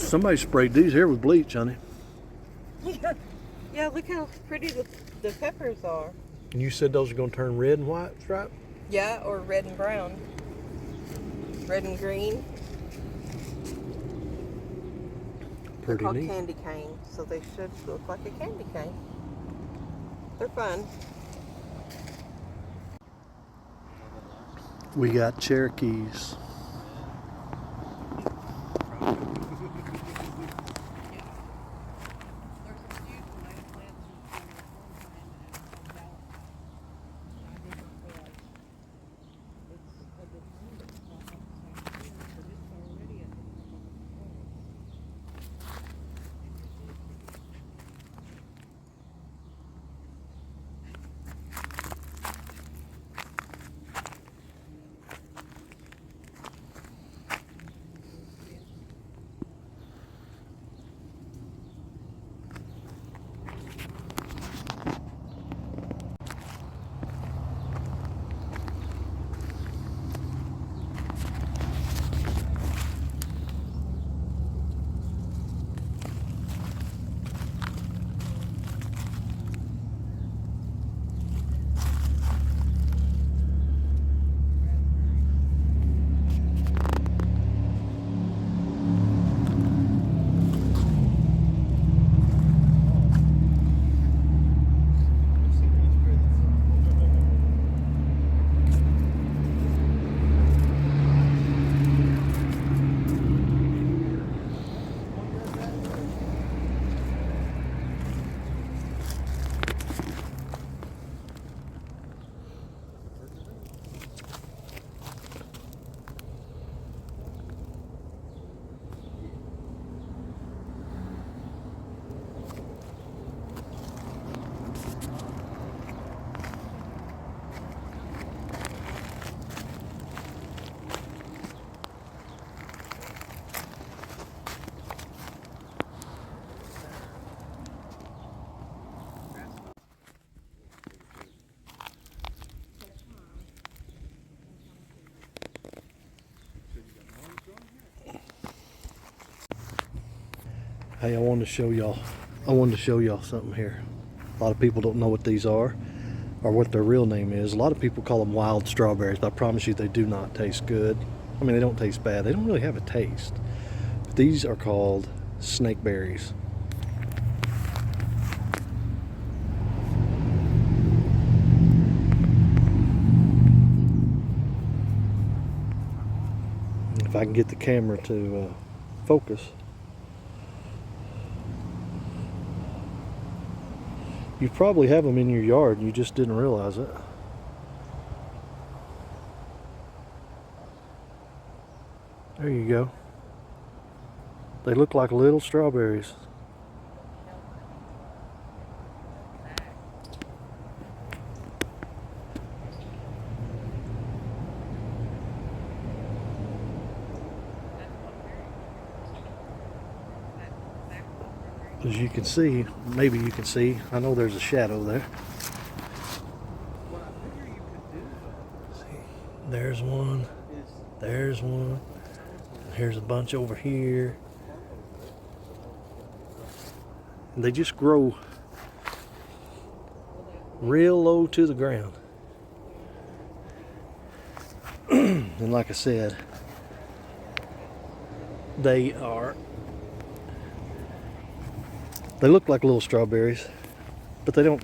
Somebody sprayed these here with bleach, honey. Yeah, look how pretty the peppers are. And you said those are going to turn red and white, right? Yeah, or red and brown. Red and green. They're Pretty called neat. candy cane, so they should look like a candy cane. They're fun. We got Cherokees. Hey, I wanted to show y'all something here. A lot of people don't know what these are or what their real name is. A lot of people call them wild strawberries, but I promise you they do not taste good. I mean, they don't taste bad. They don't really have a taste. But these are called snake berries. If I can get the camera to focus. You probably have them in your yard and you just didn't realize it. There you go. They look like little strawberries. As you can see, maybe you can see, I know there's a shadow there. See, there's one, there's one, here's a bunch over here. And they just grow real low to the ground. And like I said, they look like little strawberries, but they don't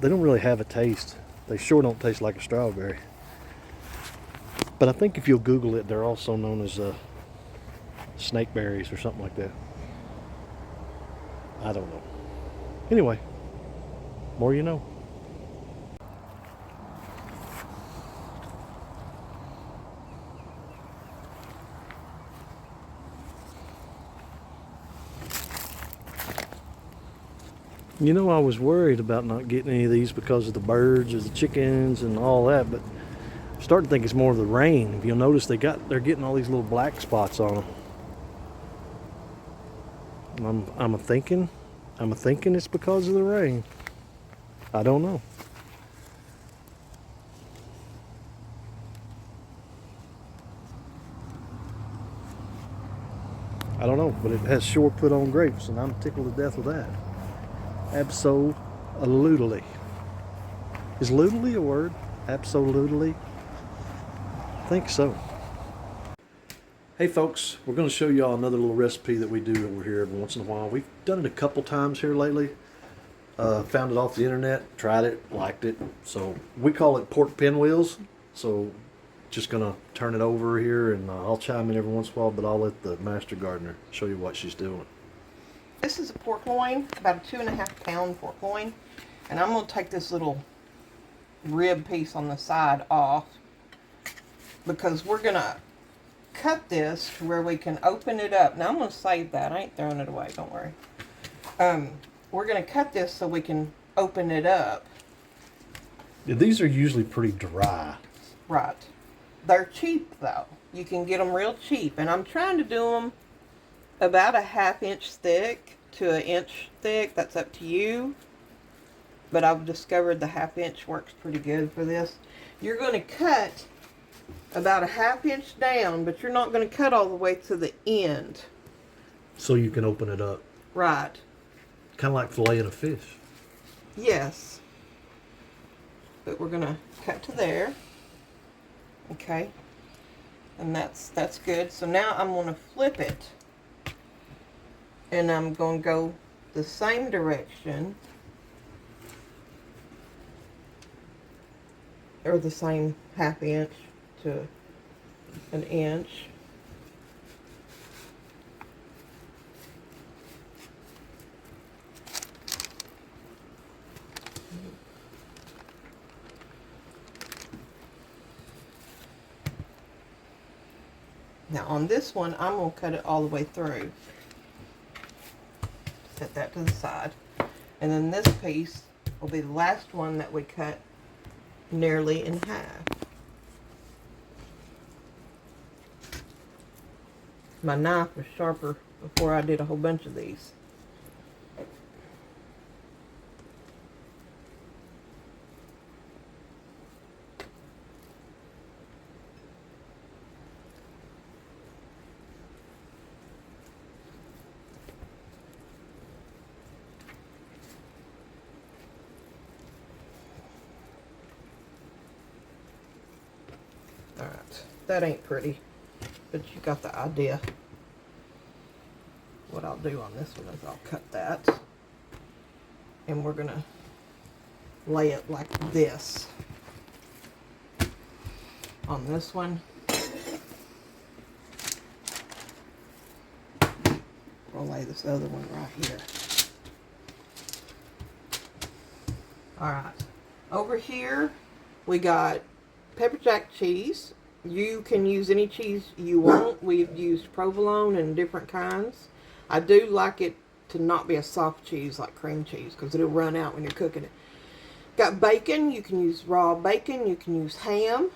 really have a taste. They sure don't taste like a strawberry. But I think if you'll Google it, they're also known as snake berries or something like that. I don't know. Anyway, more you know. You know, I was worried about not getting any of these because of the birds or the chickens and all that, but I'm starting to think it's more of the rain. If you'll notice, they're getting all these little black spots on them. I'm thinking it's because of the rain. I don't know. I don't know, but it has sure put on grapes, and I'm tickled to death with that. Absolutely. Is "lutely" a word? Absolutely. I think so. Hey folks, we're going to show y'all another little recipe that we do over here every once in a while. We've done it a couple times here lately. Found it off the internet, tried it, liked it. So we call it pork pinwheels. So just going to turn it over here, and I'll chime in every once in a while, but I'll let the master gardener show you what she's doing. This is a pork loin, about a 2.5 pound pork loin. And I'm going to take this little rib piece on the side off, because we're going to cut this to where we can open it up. Now I'm going to save that. I ain't throwing it away, don't worry. We're going to cut this so we can open it up. Yeah, these are usually pretty dry. Right. They're cheap though. You can get them real cheap. And I'm trying to do them about a 1/2 inch thick to 1 inch thick. That's up to you. But I've discovered the 1/2 inch works pretty good for this. You're going to cut about a 1/2 inch down, but you're not going to cut all the way to the end. So you can open it up. Right. Kind of like filleting a fish. Yes. But we're going to cut to there. Okay. And that's good. So now I'm going to flip it. And I'm going to go the same direction. Or the same 1/2 inch to 1 inch. Now on this one, I'm going to cut it all the way through. Set that to the side. And then this piece will be the last one that we cut nearly in half. My knife was sharper before I did a whole bunch of these. Alright, that ain't pretty, but you got the idea. What I'll do on this one is I'll cut that, and we're going to lay it like this on this one. We'll lay this other one right here. Alright, over here we got pepper jack cheese. You can use any cheese you want. We've used provolone and different kinds. I do like it to not be a soft cheese like cream cheese, because it'll run out when you're cooking it. Got bacon. You can use raw bacon. You can use ham.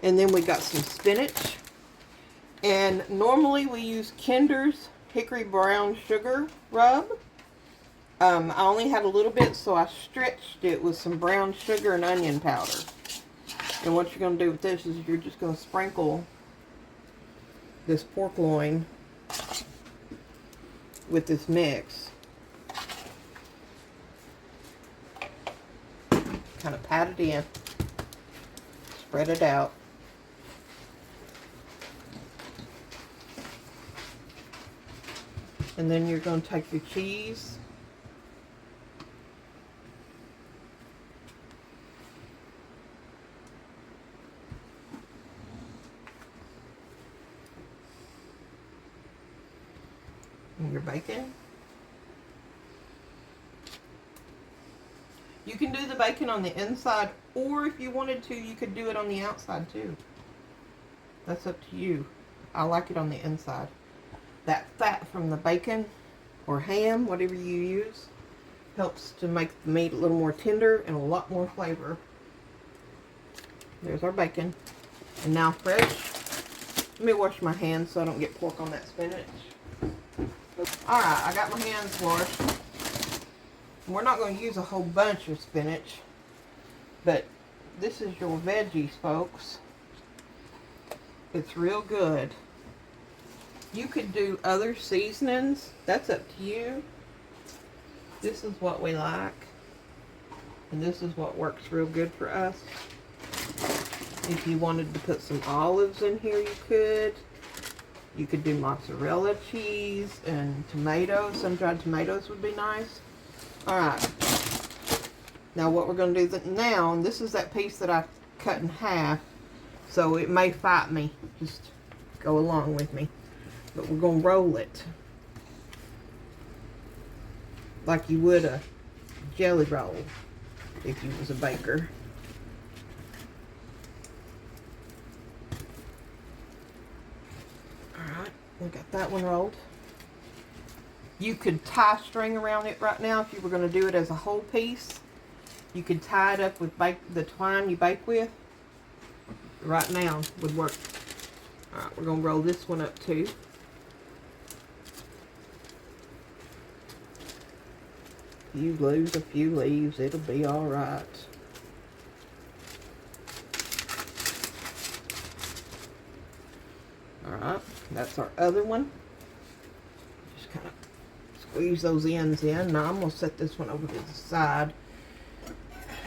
And then we got some spinach. And normally we use Kinder's hickory brown sugar rub. I only had a little bit, so I stretched it with some brown sugar and onion powder. And what you're going to do with this is you're just going to sprinkle this pork loin with this mix. Kind of pat it in. Spread it out. And then you're going to take your cheese. And your bacon. You can do the bacon on the inside, or if you wanted to, you could do it on the outside too. That's up to you. I like it on the inside. That fat from the bacon or ham, whatever you use, helps to make the meat a little more tender and a lot more flavor. There's our bacon. And now fresh. Let me wash my hands so I don't get pork on that spinach. Alright, I got my hands washed. We're not going to use a whole bunch of spinach, but this is your veggies, folks. It's real good. You could do other seasonings. That's up to you. This is what we like. And this is what works real good for us. If you wanted to put some olives in here, you could. You could do mozzarella cheese and tomatoes. Sun-dried tomatoes would be nice. Alright. Now what we're going to do now, and this is that piece that I cut in half. So it may fight me. Just go along with me. But we're going to roll it. Like you would a jelly roll if you was a baker. Alright, we got that one rolled. You could tie string around it right now if you were going to do it as a whole piece. You could tie it up with the twine you bake with. Right now would work. Alright, we're going to roll this one up too. You lose a few leaves, it'll be alright. Alright, that's our other one. Just kind of squeeze those ends in. Now I'm going to set this one over to the side.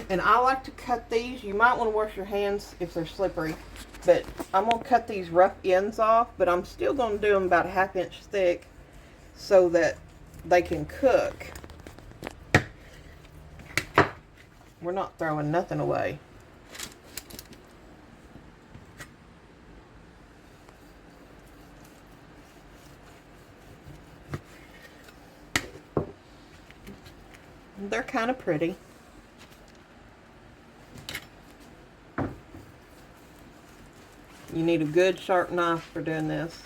And I like to cut these. You might want to wash your hands if they're slippery. But I'm going to cut these rough ends off. But I'm still going to do them about a 1/2 inch thick so that they can cook. We're not throwing nothing away. They're kind of pretty. You need a good sharp knife for doing this.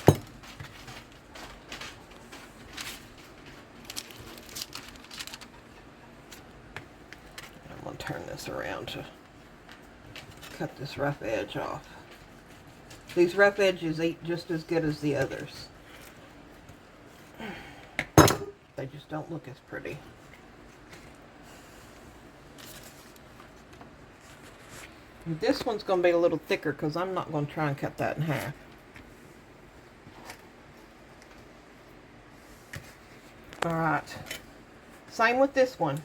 I'm going to turn this around to cut this rough edge off. These rough edges eat just as good as the others. They just don't look as pretty. This one's going to be a little thicker because I'm not going to try and cut that in half. Alright. Same with this one.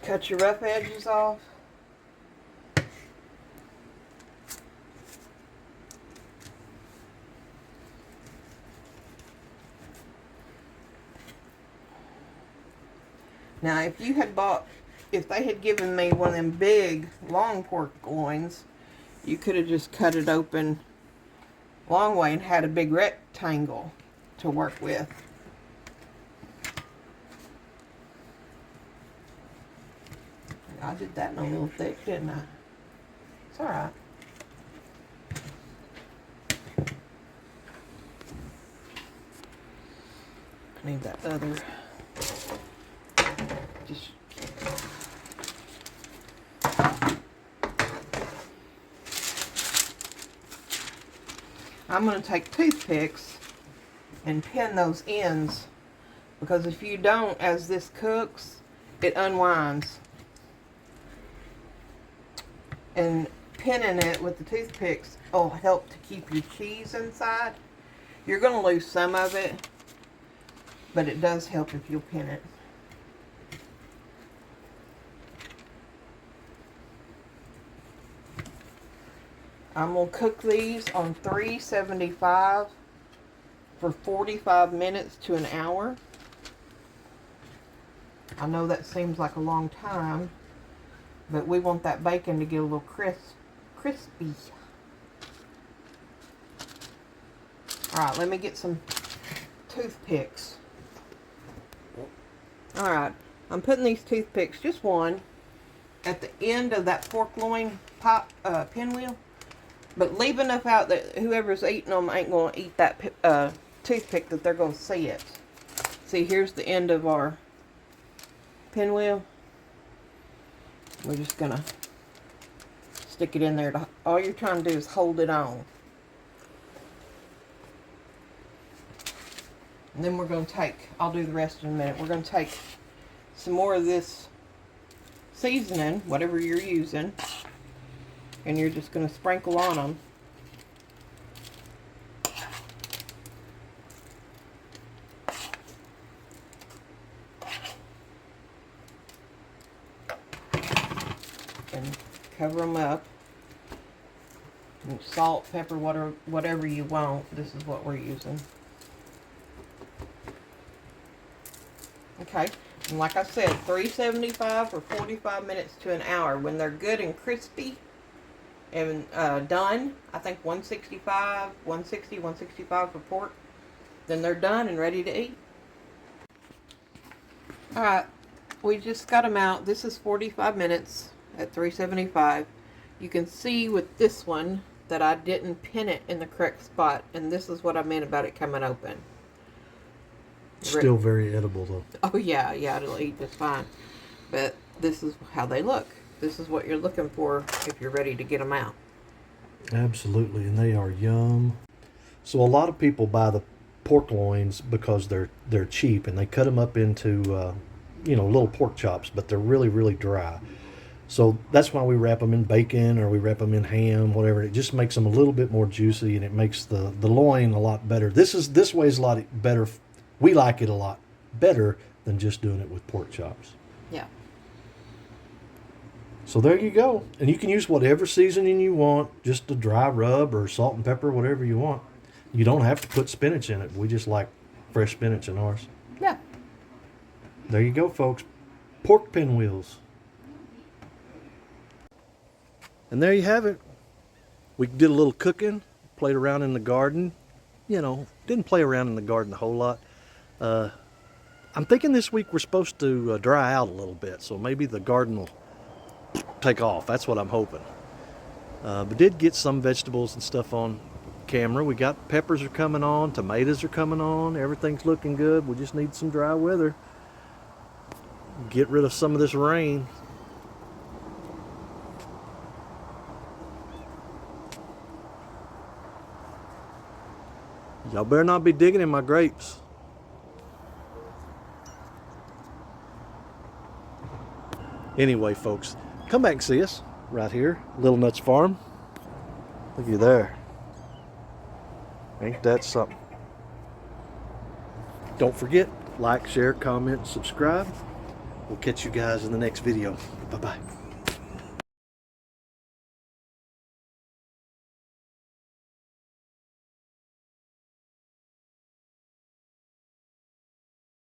Cut your rough edges off. Now if you had bought, if they had given me one of them big long pork loins, you could have just cut it open long way and had a big rectangle to work with. I did that in a little thick, didn't I? It's alright. I need that other. Just I'm going to take toothpicks and pin those ends, because if you don't, as this cooks, it unwinds. And pinning it with the toothpicks will help to keep your cheese inside. You're going to lose some of it, but it does help if you'll pin it. I'm going to cook these on 375 for 45 minutes to an hour. I know that seems like a long time, but we want that bacon to get a little crispy. Alright, let me get some toothpicks. Alright, I'm putting these toothpicks, just one, at the end of that pork loin pinwheel. But leave enough out that whoever's eating them ain't going to eat that toothpick, that they're going to see it. See, here's the end of our pinwheel. We're just going to stick it in there. All you're trying to do is hold it on. And then we're going to take, I'll do the rest in a minute. We're going to take some more of this seasoning, whatever you're using. And you're just going to sprinkle on them. and cover them up. And salt, pepper, whatever you want. This is what we're using. Okay, and like I said, $3.75 for 45 minutes to an hour. When they're good and crispy and done, I think $165, $160, $165 for pork. Then they're done and ready to eat. All right, we just got them out. This is 45 minutes at $3.75. You can see with this one that I didn't pin it in the correct spot, and this is what I meant about it coming open. Still very edible though. Oh yeah, it'll eat just fine. But this is how they look. This is what you're looking for if you're ready to get them out. Absolutely, and they are yum. So a lot of people buy the pork loins because they're cheap, and they cut them up into little pork chops, but they're really, really dry. So that's why we wrap them in bacon, or we wrap them in ham, whatever. It just makes them a little bit more juicy, and it makes the loin a lot better. This way is a lot better. We like it a lot better than just doing it with pork chops. Yeah. So there you go. And you can use whatever seasoning you want, just a dry rub or salt and pepper, whatever you want. You don't have to put spinach in it. We just like fresh spinach in ours. Yeah. There you go, folks. Pork pinwheels. And there you have it. We did a little cooking, played around in the garden. Didn't play around in the garden a whole lot. I'm thinking this week we're supposed to dry out a little bit, so maybe the garden will take off. That's what I'm hoping. But did get some vegetables and stuff on camera. We got peppers are coming on, tomatoes are coming on, everything's looking good. We just need some dry weather. Get rid of some of this rain. Y'all better not be digging in my grapes. Anyway, folks, come back and see us right here, Little Nuts Farm. Look at you there. Ain't that something? Don't forget, like, share, comment, subscribe. We'll catch you guys in the next video. Bye-bye.